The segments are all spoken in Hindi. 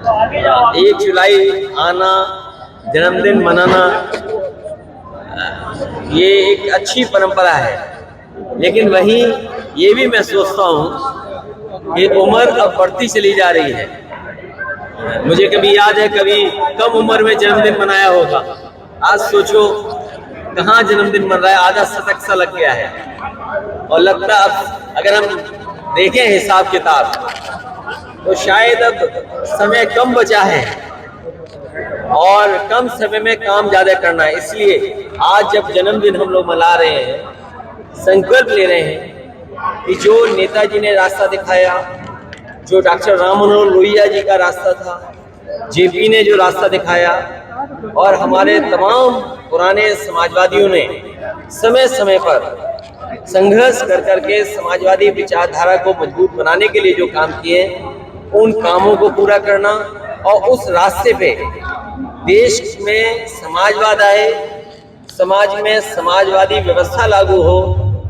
1 जुलाई आना, जन्मदिन मनाना, ये एक अच्छी परंपरा है। लेकिन वहीं ये भी मैं सोचता हूँ कि उम्र अब बढ़ती चली जा रही है। मुझे कभी याद है, कभी कम उम्र में जन्मदिन मनाया होगा। आज सोचो कहाँ जन्मदिन मन रहा है, आधा शतक सा लग गया है। और लगता अब अगर हम देखें हिसाब किताब तो शायद अब समय कम बचा है और कम समय में काम ज्यादा करना है। इसलिए आज जब जन्मदिन हम लोग मना रहे हैं, संकल्प ले रहे हैं कि जो नेताजी ने रास्ता दिखाया, जो डॉक्टर राम मनोहर लोहिया जी का रास्ता था, जेपी ने जो रास्ता दिखाया, और हमारे तमाम पुराने समाजवादियों ने समय समय पर संघर्ष कर करके समाजवादी विचारधारा को मजबूत बनाने के लिए जो काम किए, उन कामों को पूरा करना और उस रास्ते पे देश में समाजवाद आए, समाज में समाजवादी व्यवस्था लागू हो,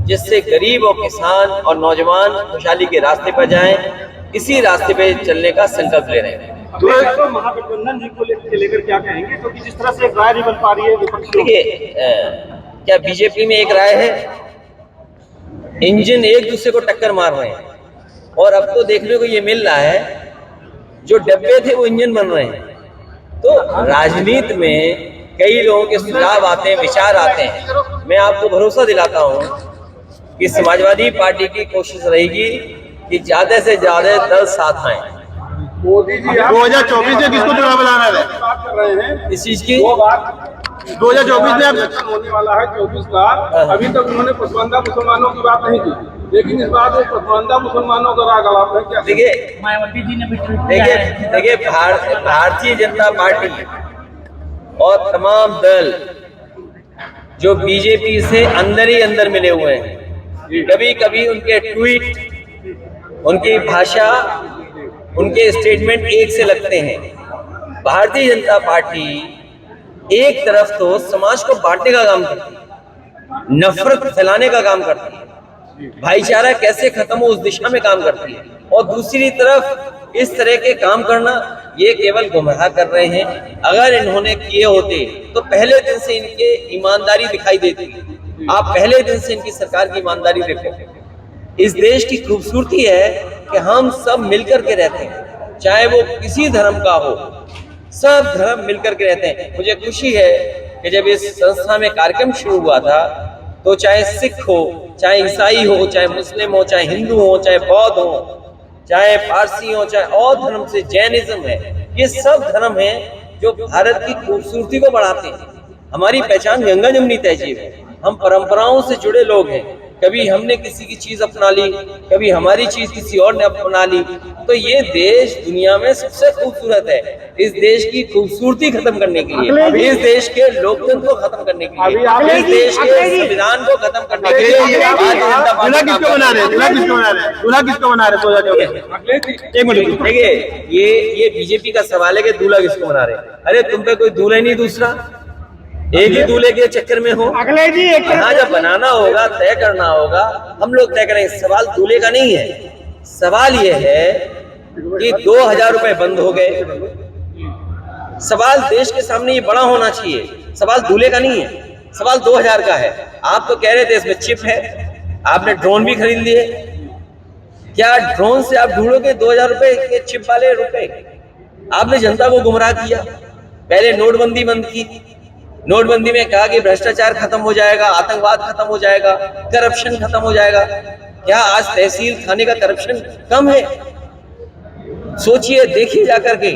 जिससे गरीब और किसान और नौजवान खुशहाली के रास्ते पर जाएं। इसी रास्ते पे चलने का संकल्प ले रहे हैं। तो महागठबंधन जी को लेकर क्या कहेंगे, क्योंकि जिस तरह से राय नहीं बन पा रही है विपक्षी। देखिए, क्या बीजेपी में एक राय है? इंजन एक दूसरे को टक्कर मार रहे हैं और अब तो देखने को ये मिल रहा है जो डब्बे थे वो इंजन बन रहे हैं। तो राजनीति में कई लोगों के सुझाव आते हैं, विचार आते हैं। मैं आपको भरोसा दिलाता हूं कि समाजवादी पार्टी की कोशिश रहेगी कि ज्यादा से ज्यादा दल साथ आए। मोदी जी 2024 में किसको चुनाव लाना है? बात कर रहे हैं इस चीज की 2024 में इलेक्शन होने वाला है 24 का। अभी तक उन्होंने पसमानदा मुसलमानों की बात नहीं की, लेकिन इस बार वो पसमानदा मुसलमानों का राग अलाप है। क्या देखिए, मायावती जी ने भी ट्वीट किया है। देखिए भारतीय जनता पार्टी और तमाम दल जो बीजेपी से अंदर ही अंदर मिले हुए हैं, कभी कभी उनके ट्वीट, उनकी भाषा, उनके स्टेटमेंट एक से लगते हैं। भारतीय जनता पार्टी एक तरफ तो समाज को बांटने का काम करती है, नफरत फैलाने का काम करती है, भाईचारा कैसे खत्म हो उस दिशा में काम करती है, और दूसरी तरफ इस तरह के काम करना, ये केवल गुमराह कर रहे हैं। अगर इन्होंने किए होते तो पहले दिन से इनके ईमानदारी दिखाई देती। आप पहले दिन से इनकी सरकार की ईमानदारी देखो। इस देश की खूबसूरती है कि हम सब मिलकर के रहते हैं, चाहे वो किसी धर्म का हो, सब धर्म मिलकर के रहते हैं। मुझे खुशी है कि जब इस संस्था में कार्यक्रम शुरू हुआ था तो चाहे सिख हो, चाहे ईसाई हो, चाहे मुस्लिम हो, चाहे हिंदू हो, चाहे बौद्ध हो, चाहे पारसी हो, चाहे और धर्म से जैनिज्म है, ये सब धर्म हैं जो भारत की खूबसूरती को बढ़ाते हैं। हमारी पहचान गंगा जमुनी तहजीब है। हम परंपराओं से जुड़े लोग हैं। कभी हमने किसी की चीज अपना ली, कभी हमारी चीज किसी और ने अपना ली। तो ये देश दुनिया में सबसे खूबसूरत है। इस देश की खूबसूरती खत्म करने के लिए, इस देश के लोकतंत्र को खत्म करने के लिए, इस देश के संविधान को खत्म करने के लिए दूल्हा किसको बना रहे हैं? दूल्हा किसको बना रहे हैं? देखिए, ये बीजेपी का सवाल है कि दूल्हा किसको बना रहे हैं। अरे तुम पे कोई दूल्हा ही नहीं, दूसरा एक ही दूल्हे के चक्कर में हो। अगले जी यहाँ जब बनाना होगा, तय करना होगा, हम लोग तय करेंगे। सवाल दूल्हे का नहीं है, सवाल ये है कि 2000 रुपए बंद हो गए। सवाल देश के सामने ये बड़ा होना चाहिए, सवाल दूल्हे का नहीं है, सवाल 2000 का है। आप तो कह रहे थे इसमें चिप है, आपने ड्रोन भी खरीद लिए। क्या ड्रोन से आप ढूंढोगे 2000 रुपए के चिप वाले रुपए? आपने जनता को गुमराह किया। पहले नोटबंदी बंद की, नोटबंदी में कहा कि भ्रष्टाचार खत्म हो जाएगा, आतंकवाद खत्म हो जाएगा, करप्शन खत्म हो जाएगा। क्या आज तहसील थाने का करप्शन कम है? सोचिए, देखिए जाकर के,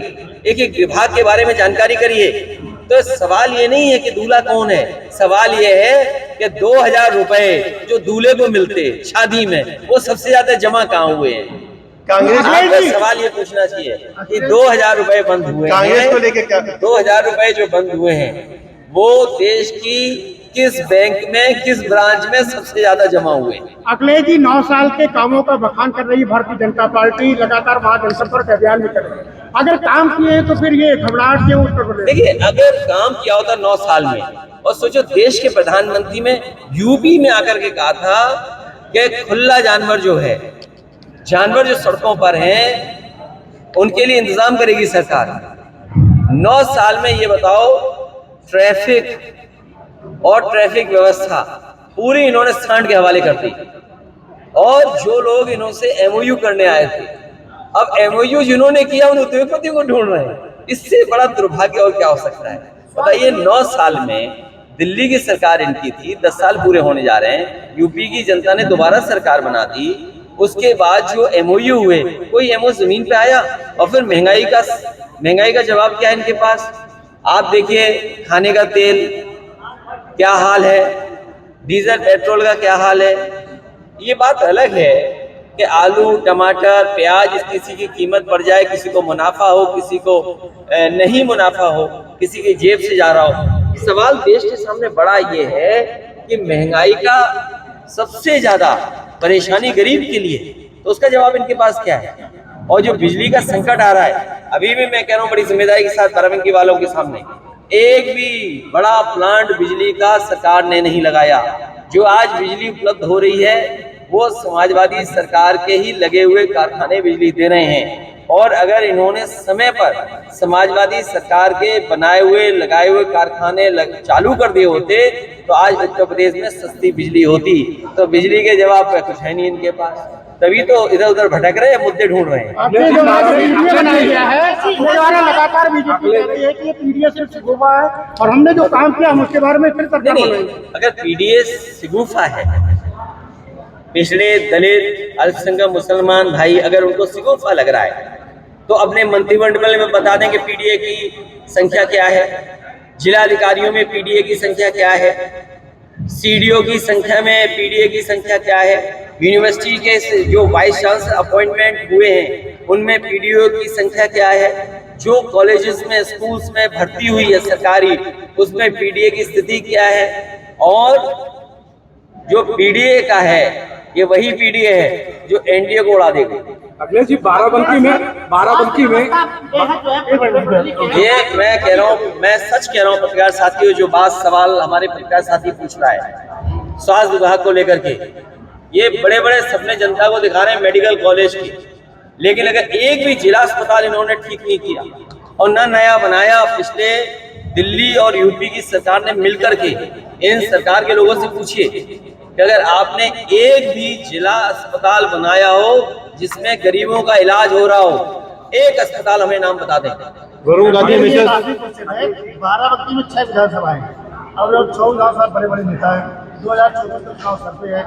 एक एक विभाग के बारे में जानकारी करिए। तो सवाल ये नहीं है कि दूल्हा कौन है, सवाल ये है कि 2000 रुपए जो दूल्हे को मिलते शादी में, वो सबसे ज्यादा जमा कहाँ हुए हैं? कांग्रेस सवाल ये पूछना चाहिए कि 2000 रुपए बंद हुए कांग्रेस को लेके क्या? 2000 रुपए जो बंद हुए हैं वो देश की किस बैंक में, किस ब्रांच में सबसे ज्यादा जमा हुए? अखिलेश जी 9 साल के कामों का बखान कर रही भारतीय जनता पार्टी, लगातार महाजनसंपर्क अभियान भी कर रही है। अगर काम किए तो फिर ये घबराहट क्यों उत्तर प्रदेश? देखिए, अगर काम किया होता 9 साल में, और सोचो देश के प्रधानमंत्री में यूपी में आकर के कहा था कि खुला जानवर जो है, जानवर जो सड़कों पर हैं, उनके लिए इंतजाम करेगी सरकार। 9 साल में ये बताओ, ट्रैफिक और ट्रैफिक व्यवस्था पूरी इन्होंने सांड के हवाले कर दी। और जो लोग इन्होंने एमओयू करने आए थे, अब एमओयू जिन्होंने किया उन उद्योगपतियों को ढूंढ रहे हैं। इससे बड़ा दुर्भाग्य और क्या हो सकता है? बताइए, 9 साल में दिल्ली की सरकार इनकी थी, 10 साल पूरे होने जा रहे हैं, यूपी की जनता ने दोबारा सरकार बना दी। उसके बाद जो एमओयू हुए, कोई एमओ जमीन पे आया? और फिर महंगाई का जवाब क्या है इनके पास? आप देखिए, खाने का तेल क्या हाल है, डीजल पेट्रोल का क्या हाल है। ये बात अलग है कि आलू, टमाटर, प्याज, किसी की कीमत बढ़ जाए, किसी को मुनाफा हो, किसी को नहीं मुनाफा हो, किसी की जेब से जा रहा हो। सवाल देश के सामने बड़ा ये है कि महंगाई का सबसे ज्यादा परेशानी गरीब के लिए, तो उसका जवाब इनके पास क्या है? और जो बिजली का संकट आ रहा है, अभी भी मैं कह रहा हूँ बड़ी जिम्मेदारी के साथ बाराबंकी वालों के सामने, एक भी बड़ा प्लांट बिजली का सरकार ने नहीं लगाया। जो आज बिजली उपलब्ध हो रही है वो समाजवादी सरकार के ही लगे हुए कारखाने बिजली दे रहे हैं। और अगर इन्होंने समय पर समाजवादी सरकार के बनाए हुए लगाए हुए कारखाने चालू कर दिए होते तो आज उत्तर प्रदेश में सस्ती बिजली होती। तो बिजली के जवाब पे कुछ है नहीं इनके पास, तभी तो इधर उधर भटक रहे हैं, मुद्दे ढूंढ रहे हैं। आपने जो वीडियो बनाया गया है, इसके द्वारा लगातार बीजेपी कहती है कि ये पीडीएस से सिगुफा है और हमने जो काम किया हम उसके बारे में फिर सरकार बनाएंगे। अगर पीडीएस सिगुफा है, पिछड़े दलित अल्पसंख्यक मुसलमान भाई अगर उनको सिगुफा लग रहा है तो अपने मंत्रिमंडल में बता दें कि पीडीए की संख्या क्या है, जिला अधिकारियों में पीडीए की संख्या क्या है, सीडीओ की संख्या में पीडीए की संख्या क्या है, यूनिवर्सिटी के जो वाइस चांसलर अपॉइंटमेंट हुए हैं उनमें पीडीओ की संख्या क्या है, जो कॉलेजेस में स्कूल्स में भर्ती हुई है सरकारी उसमें पीडीए की स्थिति क्या है। और जो पीडीए का है ये वही पीडीए है जो एनडीए को उड़ा देगी। अखिलेश जी, बाराबंकी में ये मैं कह रहा हूँ, मैं सच कह रहा हूँ पत्रकार साथियों, जो बात सवाल हमारे पत्रकार साथी पूछ रहा है स्वास्थ्य विभाग को लेकर के, ये बड़े बड़े सपने जनता को दिखा रहे हैं मेडिकल कॉलेज की, लेकिन अगर एक भी जिला अस्पताल इन्होंने ठीक नहीं किया और न नया बनाया। पिछले दिल्ली और यूपी की सरकार ने मिलकर के, इन सरकार के लोगों से पूछिए कि अगर आपने एक भी जिला अस्पताल बनाया हो जिसमें गरीबों का इलाज हो रहा हो, एक अस्पताल हमें नाम बता दें। वरुण गांधी बाराबंकी में 6 विधानसभाएं और 6 विधानसभा बड़े बड़े नेता है। 2024 का चुनाव सर पे है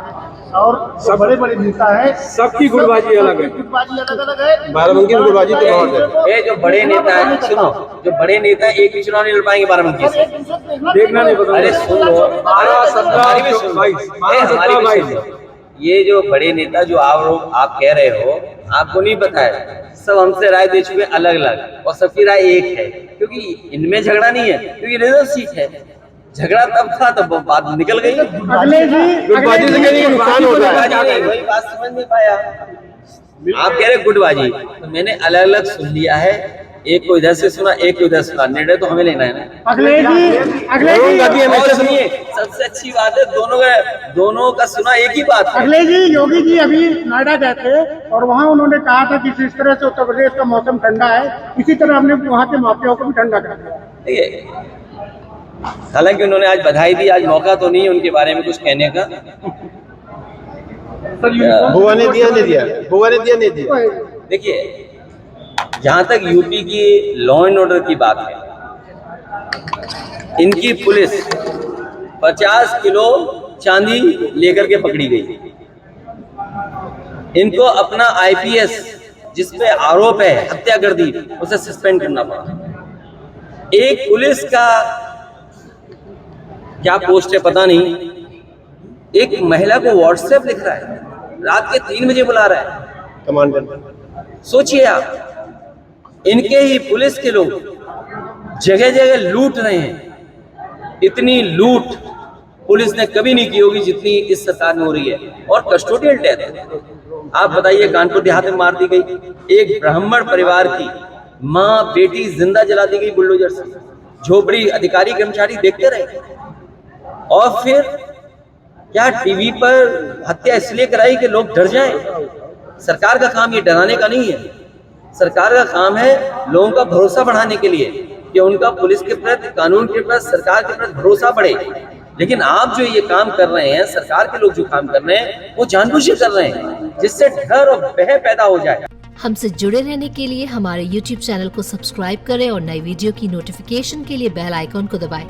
और सब बड़े बड़े नेता है, सबकी गुटबाजी अलग है, गुटबाजी अलग अलग है। बाराबंकी की गुटबाजी तो बहुत है। ये जो बड़े नेता है, सुनो, जो बड़े नेता एक भी चुनाव नहीं लड़ पाएंगे बाराबंकी से, देखना नहीं पता। अरे सुन लो, 12, 17, 22 ये जो बड़े नेता जो आप कह रहे हो, आपको नहीं पता है, सब हमसे राय दे चुके अलग अलग और सबकी राय एक है, क्योंकि इनमें झगड़ा नहीं है, क्योंकि रिजर्व सीट है। झगड़ा तब था तब बात निकल गई। गुटबाजी से कहीं नुकसान होता है, वही बात समझ नहीं पाया। आप कह रहे गुटबाजी, तो मैंने अलग अलग सुन लिया है, एक को इधर से सुना, एक को इधर सुना, निर्णय तो हमें लेना है ना। अखिलेश जी और सुनिए, सबसे अच्छी बात है दोनों का सुना एक ही बात है। अखिलेश जी, योगी जी अभी नोएडा गए थे और वहाँ उन्होंने कहा था कि जिस तरह से उत्तर प्रदेश का मौसम ठंडा है इसी तरह हमने वहाँ के माफियाओं को भी ठंडा कर दिया। देखिए, हालांकि उन्होंने आज बधाई दी, आज मौका तो नहीं है उनके बारे में कुछ कहने का। बुआ ने दिया नहीं दिया। देखिए, जहां तक यूपी की लॉ एंड ऑर्डर की बात है, इनकी पुलिस 50 किलो चांदी लेकर के पकड़ी गई। इनको अपना आईपीएस जिस पे आरोप है हत्या कर दी, उसे सस्पेंड करना पड़ा। एक पुलिस का क्या पोस्ट है पता नहीं, एक महिला को व्हाट्सएप लिख रहा है, रात के 3 बजे बुला रहा है कमांडर। सोचिए आप, इनके ही पुलिस के लोग जगह जगह लूट रहे हैं। इतनी लूट पुलिस ने कभी नहीं की होगी जितनी इस सरकार में हो रही है। और कस्टोडियल डेथ, आप बताइए, कानपुर देहात में मार दी गई एक ब्राह्मण परिवार की माँ बेटी, जिंदा जला दी गई बुलडोजर से। झोपड़ी अधिकारी कर्मचारी देखते रहे। और फिर क्या टीवी पर हत्या इसलिए कराई कि लोग डर जाएं? सरकार का काम ये डराने का नहीं है। सरकार का काम है लोगों का भरोसा बढ़ाने के लिए कि उनका पुलिस के प्रति, कानून के प्रति, सरकार के प्रति भरोसा बढ़े। लेकिन आप जो ये काम कर रहे हैं, सरकार के लोग जो काम कर रहे हैं, वो जानबूझ के कर रहे हैं, जिससे डर और भय पैदा हो जाए। हमसे जुड़े रहने के लिए हमारे YouTube चैनल को सब्सक्राइब करें और नई वीडियो की नोटिफिकेशन के लिए बेल आइकॉन को दबाएं।